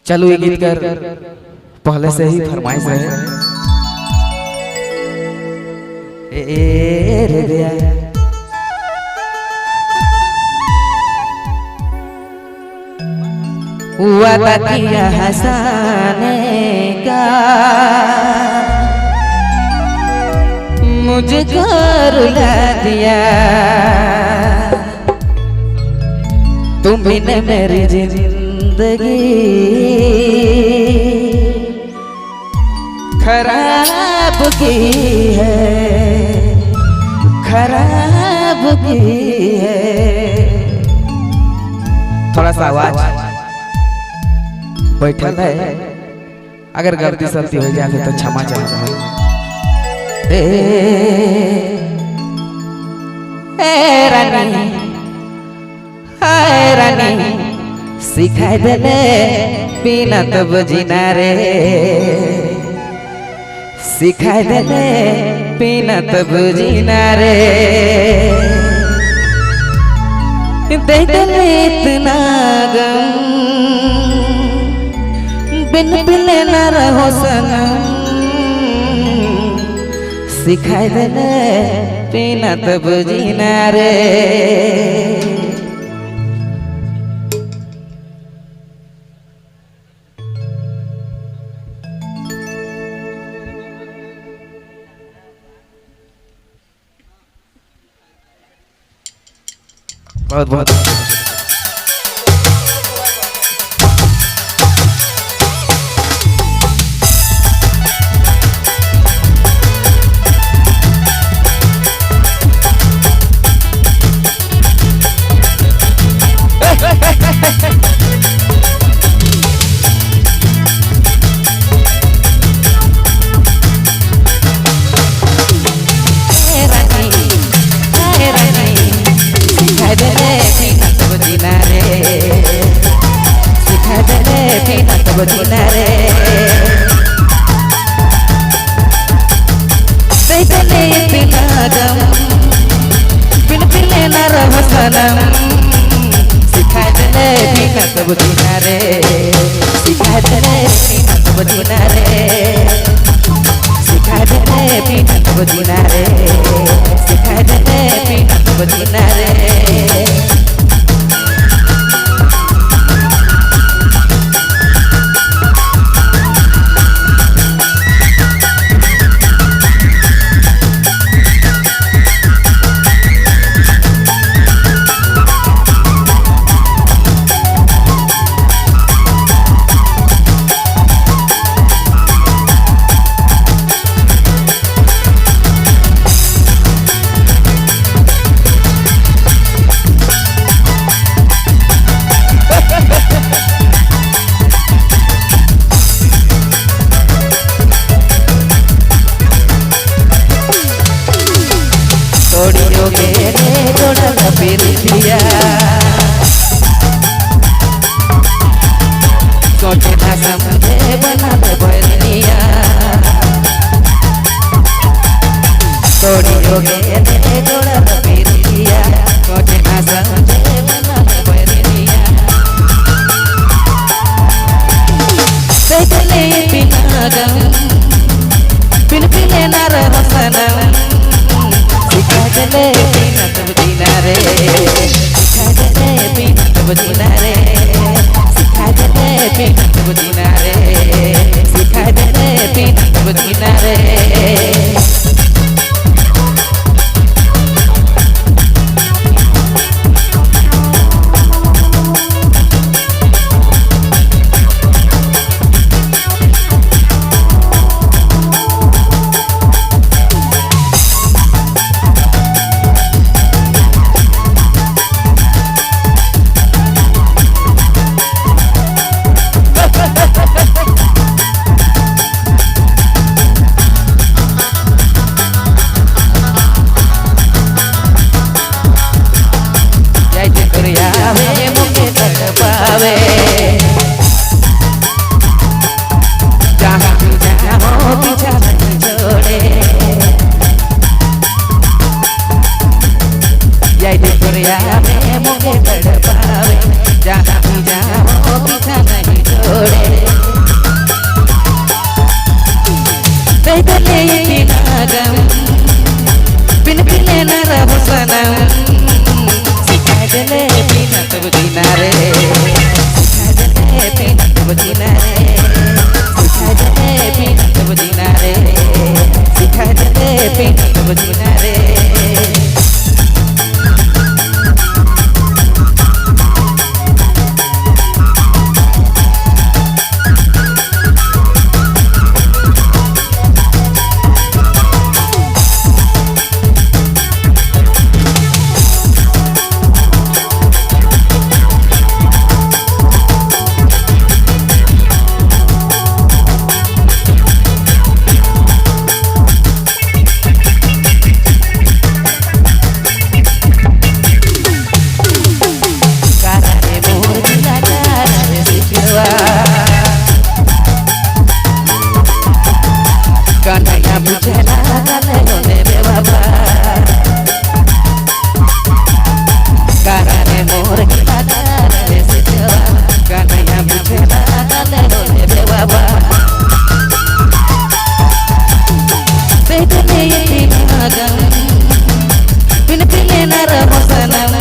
चलो ये गीत कर पहले से ही फरमाइश रहे। रे दिया वादा किया हंसाने का मुझको रुला दिया, तुमने मेरी जिंदगी खराब की है, खराब की है। थोड़ा सा आवाज बैठल है, अगर गलती सलती हो जाए तो क्षमा चाहूंगा। रानी सिखाई देले पीना तब जीना रे, सिखाई देले पीना तब जीना रे। दे दिले इतना गम बिन पिले न रहो सनम, सिखाई देले पीना तब जीना रे। बहुत बहुत जीना रे। सैतने बिना गम बिन पिले न रहो सनम, सिखा देले बिना तब जीना रे, सिखा देले बिना तब जीना रे, सिखा देले बिना तब जीना रे, सिखा देले बिना तब जीना रे। सोचे ना समझे बना दे बनिया, तोड़ियो गे ने जोड़ा पिरिया, सोचे ना समझे बना दे बनिया। सैतने बिना गम बिन पिले न रहो सनम, सिखा देले बिना तब जीना रे, सिखा देले बिना तब जीना रे, सिखा देले बिना तब जीना रे, सिखा देले बिना तब जीना रे। जहाँ तू जाओ पीछा नहीं छोड़े, यही दुनिया में मुझे तड़पावे, जहाँ तू जाओ पीछा नहीं छोड़े। बुझिना रे सिखा देले बिना तो बुझिना रे सिखा देले बिना तो बुझिना रे सिखा देले बिना तो बुझिना रे Kanaya bujela galelo nebe baba Karane mor gila galele sejawa Kanaya bujela galelo nebe baba Bedene yetinagam Pine pile nara hosanam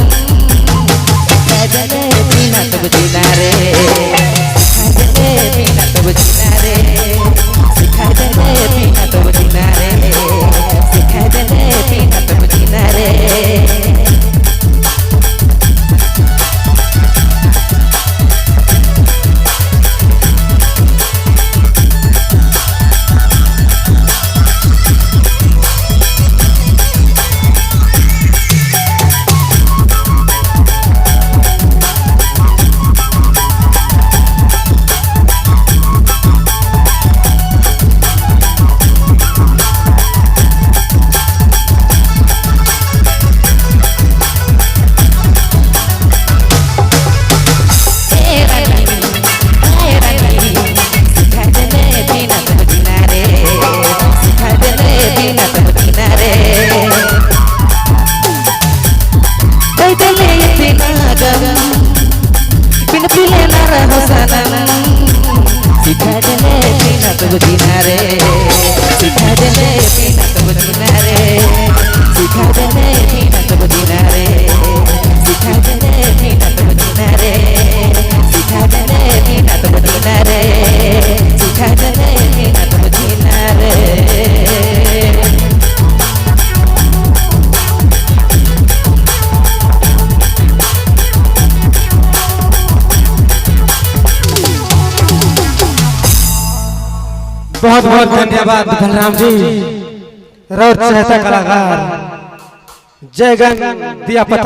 Kadale pina tabujina re Kadale pina tabujina re सिखा देले बिना तो बुझिना रे सिखा देले बिना तो बुझिना रे Pina pile nara hosanam Sikha dele pina to buझिना रे Sikha dele pina to buझिना रे Sikha dele pina to buझिना रे Sikha dele pina to buझिना रे Sikha dele pina to buझिना रे Sikha dele pina to buझिना रे बहुत बहुत धन्यवाद बलराम जी रौद चहता कलाकार जय गण दिया पता।